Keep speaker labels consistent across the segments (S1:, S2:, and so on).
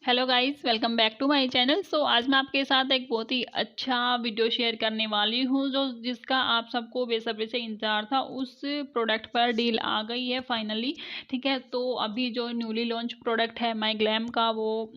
S1: Hello guys, welcome back to my channel. आज मैं आपके साथ एक बहुत ही अच्छा वीडियो शेयर करने वाली हूँ जो जिसका आप सबको बेसब्री से इंतजार था। उस प्रोडक्ट पर डील आ गई है फाइनली। ठीक है, तो अभी जो न्यूली लॉन्च प्रोडक्ट है माय ग्लैम का, वो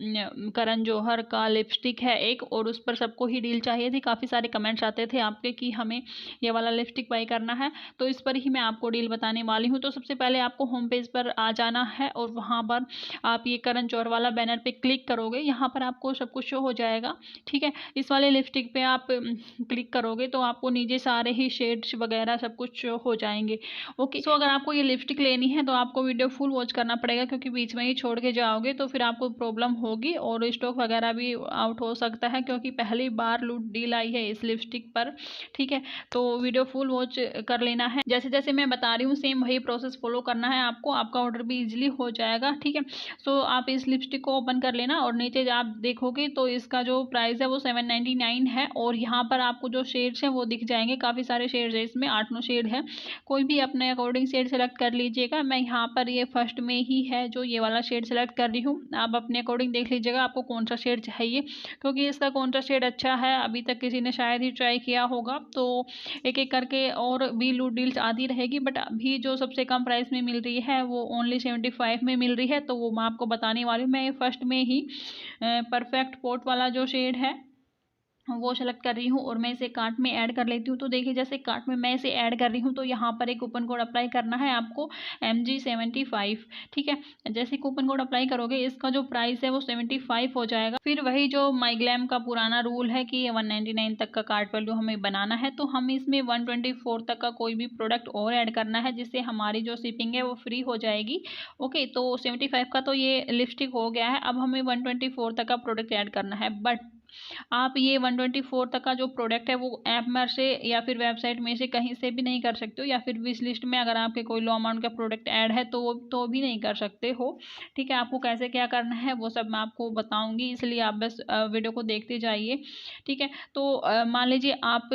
S1: करण जौहर का लिपस्टिक है एक, और उस पर सबको ही डील चाहिए थी। काफ़ी सारे कमेंट्स आते थे आपके कि हमें ये वाला लिपस्टिक बाई करना है, तो इस पर ही मैं आपको डील बताने वाली हूँ। तो सबसे पहले आपको होम पेज पर आ जाना है और वहाँ पर आप ये करण जौहर वाला बैनर पे क्लिक करोगे। यहाँ पर आपको सब कुछ शो हो जाएगा। ठीक है, इस वाले लिपस्टिक पे आप क्लिक करोगे तो आपको नीचे सारे ही शेड्स वगैरह सब कुछ शो हो जाएंगे। ओके, अगर आपको ये लिपस्टिक लेनी है तो आपको वीडियो फुल वॉच करना पड़ेगा, क्योंकि बीच में ही छोड़ के जाओगे तो फिर आपको प्रॉब्लम होगी और स्टॉक वगैरह भी आउट हो सकता है, क्योंकि पहली बार लूट डील आई है इस लिपस्टिक पर। ठीक है, तो वीडियो फुल वॉच कर लेना है। जैसे जैसे मैं बता रही हूँ सेम वही प्रोसेस फॉलो करना है आपको, आपका ऑर्डर भी इजीली हो जाएगा। ठीक है, आप इस लिपस्टिक को ओपन कर लेना और नीचे आप देखोगे तो इसका जो प्राइस है वो 799 है, और यहाँ पर आपको जो शेड्स हैं वो दिख जाएंगे। काफ़ी सारे शेड्स है इसमें, 8-9 शेड है। कोई भी अपने अकॉर्डिंग शेड सेलेक्ट कर लीजिएगा। मैं यहाँ पर ये फर्स्ट में ही है जो ये वाला शेड सेलेक्ट कर रही हूँ। आप अपने अकॉर्डिंग देख लीजिएगा आपको कौन सा शेड चाहिए, क्योंकि इसका कौन सा शेड अच्छा है अभी तक किसी ने शायद ही ट्राई किया होगा। तो एक एक करके और भी लूट डील्स आती रहेगी, बट अभी जो सबसे कम प्राइस में मिल रही है वो ओनली 75 में मिल रही है, तो वो मैं आपको बताने वाली हूँ। मैं फर्स्ट में ही परफेक्ट पोर्ट वाला जो शेड है वो सेलेक्ट कर रही हूँ और मैं इसे कार्ट में ऐड कर लेती हूँ। तो देखिए, जैसे कार्ट में मैं इसे ऐड कर रही हूँ तो यहाँ पर एक कूपन कोड अप्लाई करना है आपको, MG75। ठीक है, जैसे कूपन कोड अप्लाई करोगे इसका जो प्राइस है वो 75 हो जाएगा। फिर वही जो माई ग्लैम का पुराना रूल है कि 199 तक का कार्ट वैल्यू हमें बनाना है, तो हम इसमें 124 तक का कोई भी प्रोडक्ट और ऐड करना है, जिससे हमारी जो शिपिंग है वो फ्री हो जाएगी। ओके, तो 75 का तो ये लिपस्टिक हो गया है। अब हमें 124 तक का प्रोडक्ट ऐड करना है, बट आप ये 124 तक का जो प्रोडक्ट है वो ऐप में से या फिर वेबसाइट में से कहीं से भी नहीं कर सकते हो, या फिर विश लिस्ट में अगर आपके कोई लो अमाउंट का प्रोडक्ट ऐड है तो वो तो भी नहीं कर सकते हो। ठीक है, आपको कैसे क्या करना है वो सब मैं आपको बताऊंगी, इसलिए आप बस वीडियो को देखते जाइए। ठीक है, तो मान लीजिए आप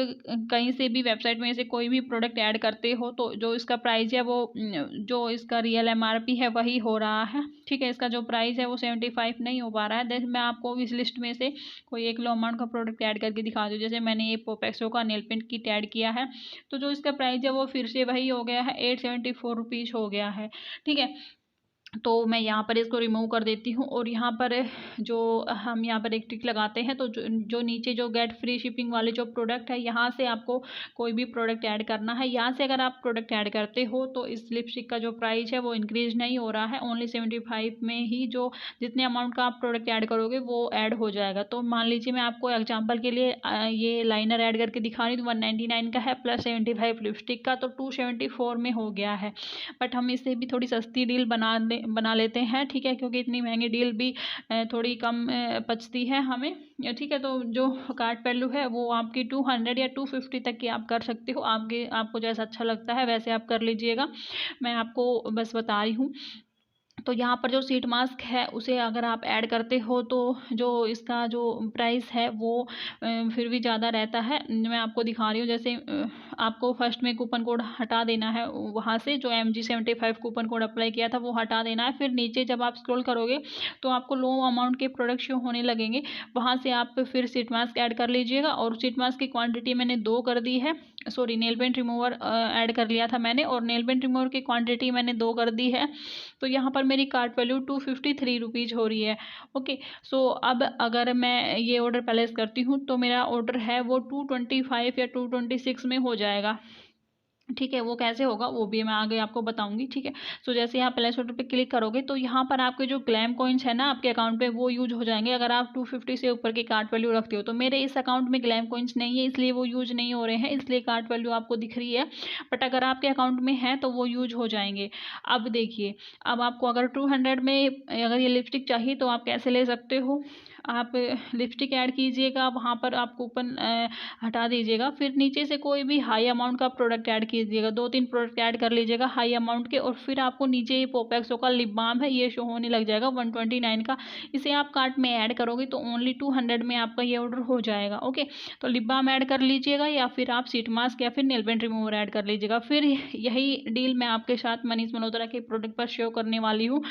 S1: कहीं से भी वेबसाइट में से कोई भी प्रोडक्ट ऐड करते हो तो जो इसका प्राइस है वो जो इसका रियल MRP है वही हो रहा है। ठीक है, इसका जो प्राइस है वो 75 नहीं हो पा रहा है। मैं आपको इस लिस्ट में से कोई एक लो अमाउंट का प्रोडक्ट ऐड करके दिखा दूँ। जैसे मैंने ये पोपेक्सो का नेल पेंट किट ऐड किया है, तो जो इसका प्राइस है वो फिर से वही हो गया है, 874 रुपीज़ हो गया है। ठीक है, तो मैं यहाँ पर इसको रिमूव कर देती हूँ और यहाँ पर जो हम यहाँ पर एक टिक लगाते हैं, तो जो नीचे जो गेट फ्री शिपिंग वाले जो प्रोडक्ट है यहाँ से आपको कोई भी प्रोडक्ट ऐड करना है। यहाँ से अगर आप प्रोडक्ट ऐड करते हो तो इस लिपस्टिक का जो प्राइस है वो इंक्रीज नहीं हो रहा है, ओनली 75 में ही जो जितने अमाउंट का आप प्रोडक्ट ऐड करोगे वो ऐड हो जाएगा। तो मान लीजिए मैं आपको एग्जाम्पल के लिए ये लाइनर ऐड करके दिखा रही हूँ, 199 का है प्लस 75 लिपस्टिक का, तो 274 में हो गया है। बट हम इससे भी थोड़ी सस्ती डील बना लेते हैं। ठीक है, क्योंकि इतनी महंगी डील भी थोड़ी कम बचती है हमें। ठीक है, तो जो कार्ट वैल्यू है वो आपकी 200 या 250 तक की आप कर सकते हो। आपको जैसा अच्छा लगता है वैसे आप कर लीजिएगा, मैं आपको बस बता रही हूँ। तो यहाँ पर जो शीट मास्क है उसे अगर आप ऐड करते हो तो जो इसका जो प्राइस है वो फिर भी ज़्यादा रहता है। मैं आपको दिखा रही हूँ, जैसे आपको फर्स्ट में कूपन कोड हटा देना है, वहाँ से जो MG75 कूपन कोड अप्लाई किया था वो हटा देना है। फिर नीचे जब आप स्क्रॉल करोगे तो आपको लो अमाउंट के प्रोडक्ट शो होने लगेंगे, वहाँ से आप फिर शीट मास्क ऐड कर लीजिएगा। और शीट मास्क की क्वान्टिटी मैंने 2 कर दी है, sorry nail paint remover add कर लिया था मैंने, और नेल पेंट रिमूवर की क्वांटिटी मैंने 2 कर दी है। तो यहाँ पर मेरी कार्ट वैल्यू 253 रुपीज़ हो रही है। ओके, अब अगर मैं ये ऑर्डर प्लेस करती हूँ तो मेरा ऑर्डर है वो 225 या 226 में हो जाएगा। ठीक है, वो कैसे होगा वो भी मैं आगे आपको बताऊंगी। ठीक है, जैसे यहाँ प्लेस ऑर्डर पे क्लिक करोगे तो यहाँ पर आपके जो ग्लैम कॉइन्स है ना आपके अकाउंट पे वो यूज हो जाएंगे, अगर आप 250 से ऊपर की कार्ट वैल्यू रखते हो। तो मेरे इस अकाउंट में ग्लैम कॉइन्स नहीं है, इसलिए वो यूज नहीं हो रहे हैं, इसलिए कार्ट वैल्यू आपको दिख रही है। बट अगर आपके अकाउंट में है तो वो यूज हो जाएंगे। अब देखिए, अब आपको अगर 200 में अगर ये लिपस्टिक चाहिए तो आप कैसे ले सकते हो। आप लिपस्टिक ऐड कीजिएगा, वहाँ पर आप कूपन हटा दीजिएगा। फिर नीचे से कोई भी हाई अमाउंट का प्रोडक्ट ऐड कीजिएगा, 2-3 प्रोडक्ट ऐड कर लीजिएगा हाई अमाउंट के, और फिर आपको नीचे ये पोपैक्सो का लिप बाम है, ये शो होने लग जाएगा 129 का। इसे आप कार्ट में ऐड करोगे तो ओनली 200 में आपका ये ऑर्डर हो जाएगा। ओके, तो लिप बाम ऐड कर लीजिएगा, या फिर आप शीट मास्क या फिर नेल पेंट रिमूवर ऐड कर लीजिएगा। फिर यही डील मैं आपके साथ मनीष मल्होत्रा के प्रोडक्ट पर शेयर करने वाली हूँ।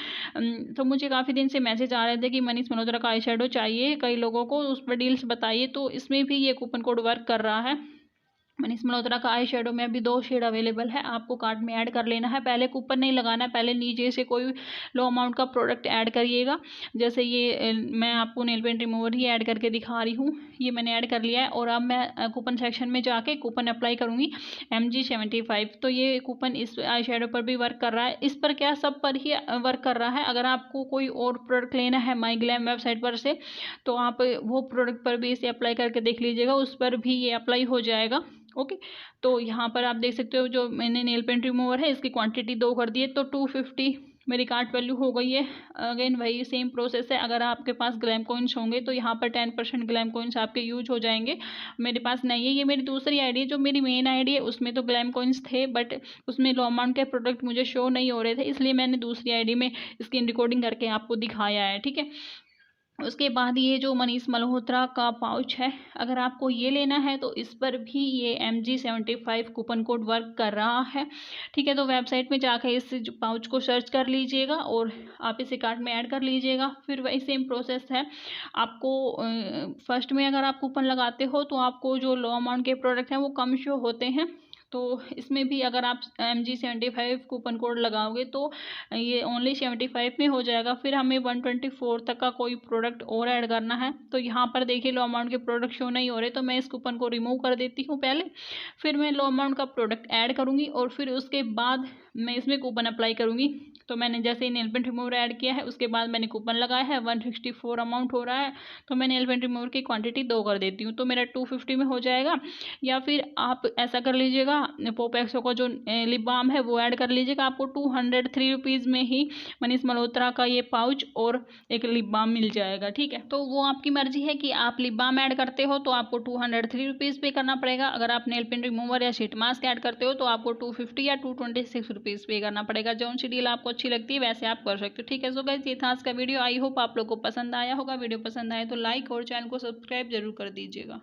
S1: तो मुझे काफ़ी दिन से मैसेज आ रहे थे कि मनीष मल्होत्रा का आई शेडो चाहिए कई लोगों को, उस पर डील्स बताइए। तो इसमें भी ये कूपन कोड वर्क कर रहा है। मनीष मल्होत्रा का आई शेडो में अभी 2 शेड अवेलेबल है, आपको कार्ट में ऐड कर लेना है। पहले कूपन नहीं लगाना है, पहले नीचे से कोई लो अमाउंट का प्रोडक्ट ऐड करिएगा। जैसे ये मैं आपको नेल पेंट रिमूवर ही ऐड करके दिखा रही हूँ, ये मैंने ऐड कर लिया है। और अब मैं कूपन सेक्शन में जाके कूपन अप्लाई करूँगी MG75। तो ये कूपन इस आई शेडो पर भी वर्क कर रहा है, इस पर क्या सब पर ही वर्क कर रहा है। अगर आपको कोई और प्रोडक्ट लेना है माई ग्लैम वेबसाइट पर से, तो आप वो प्रोडक्ट पर भी इसे अप्लाई करके देख लीजिएगा, उस पर भी ये अप्लाई हो जाएगा। ओके, तो यहाँ पर आप देख सकते हो जो मैंने नेल पेंट रिमूवर है इसकी क्वांटिटी 2 कर दी है, तो 250 मेरी कार्ट वैल्यू हो गई है। अगेन वही सेम प्रोसेस है, अगर आपके पास ग्लैम कॉइन्स होंगे तो यहाँ पर 10% ग्लैम कॉइन्स आपके यूज हो जाएंगे। मेरे पास नहीं है, ये मेरी दूसरी आईडी है। जो मेरी मेन आईडी है उसमें तो ग्लैम कॉइन्स थे, बट उसमें लो अमाउंट के प्रोडक्ट मुझे शो नहीं हो रहे थे, इसलिए मैंने दूसरी आईडी में स्क्रीन रिकॉर्डिंग करके आपको दिखाया है। ठीक है, उसके बाद ये जो मनीष मल्होत्रा का पाउच है, अगर आपको ये लेना है तो इस पर भी ये MG75 कूपन कोड वर्क कर रहा है। ठीक है, तो वेबसाइट में जाकर इस पाउच को सर्च कर लीजिएगा और आप इसे कार्ट में ऐड कर लीजिएगा। फिर वही सेम प्रोसेस है, आपको फर्स्ट में अगर आप कूपन लगाते हो तो आपको जो लो अमाउंट के प्रोडक्ट हैं वो कम शो होते हैं। तो इसमें भी अगर आप MG75 कूपन कोड लगाओगे तो ये ओनली 75 में हो जाएगा। फिर हमें 124 तक का कोई प्रोडक्ट और ऐड करना है। तो यहाँ पर देखिए लो अमाउंट के प्रोडक्ट शो नहीं हो रहे, तो मैं इस कूपन को रिमूव कर देती हूँ पहले। फिर मैं लो अमाउंट का प्रोडक्ट ऐड करूँगी और फिर उसके बाद मैं इसमें कूपन अप्लाई करूँगी। तो मैंने जैसे ही नेल पेंट रिमूवर ऐड किया है उसके बाद मैंने कूपन लगाया है, 164 अमाउंट हो रहा है, तो मैं नेल पेंट रिमूवर की क्वांटिटी 2 कर देती हूँ, तो मेरा 250 में हो जाएगा। या फिर आप ऐसा कर लीजिएगा, पोपैक्सो का जो लिप बाम है वो ऐड कर लीजिएगा, आपको 203 रुपीज़ में ही मनीष मल्होत्रा का ये पाउच और एक लिप बाम मिल जाएगा। ठीक है, तो वो आपकी मर्जी है कि आप लिप बाम ऐड करते हो तो आपको 203 रुपीज़ पे करना पड़ेगा। अगर आप नेल पेंट रिमूवर या शीट मास्क ऐड करते हो तो आपको 250 या 226 रुपीज़ पे करना पड़ेगा। जो सी डील आपको अच्छी लगती है वैसे आप कर सकते हो। ठीक है, सो गाइस ये था आज का वीडियो। आई होप आप लोग को पसंद आया होगा। वीडियो पसंद आए तो लाइक और चैनल को सब्सक्राइब जरूर कर दीजिएगा।